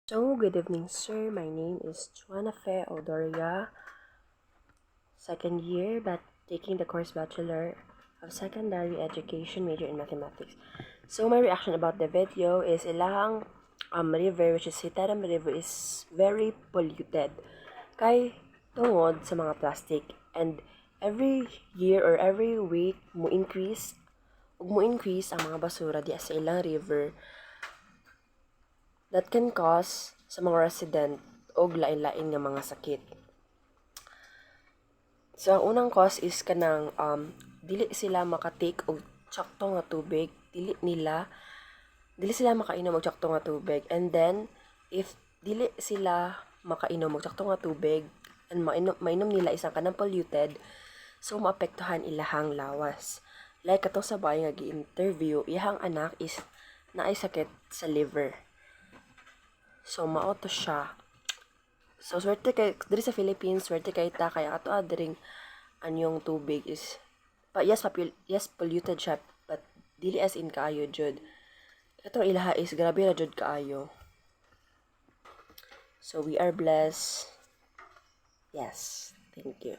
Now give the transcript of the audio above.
So, good evening, sir. My name is Juana Fe Odoria, second year, but taking the course Bachelor of Secondary Education, major in Mathematics. So, my reaction about the video is ilahang river, which is Hitaram River, is very polluted. Kay tungod sa mga plastic. And every year or every week, mo increase ang mga basura di sa ilang river that can cause sa mga resident og lain-lain nga mga sakit. So, ang unang cause is kanang dili sila makatake og tsakto nga tubig, dili sila makainom og tsakto nga tubig. And then if dili sila makainom og tsakto nga tubig and mainom nila isang kanang polluted, so maapektuhan ilahang lawas. Like katong sa bahay nga gi-interview, iyang anak is naay sakit sa liver. So, mao to siya. So, swerte kay, diri sa Philippines, swerte kay ta, kaya ato adring anyong tubig is, yes, polluted siya, but dili as in kaayo, jud. Itong ilaha is, grabe na jud kaayo. So, we are blessed. Yes, thank you.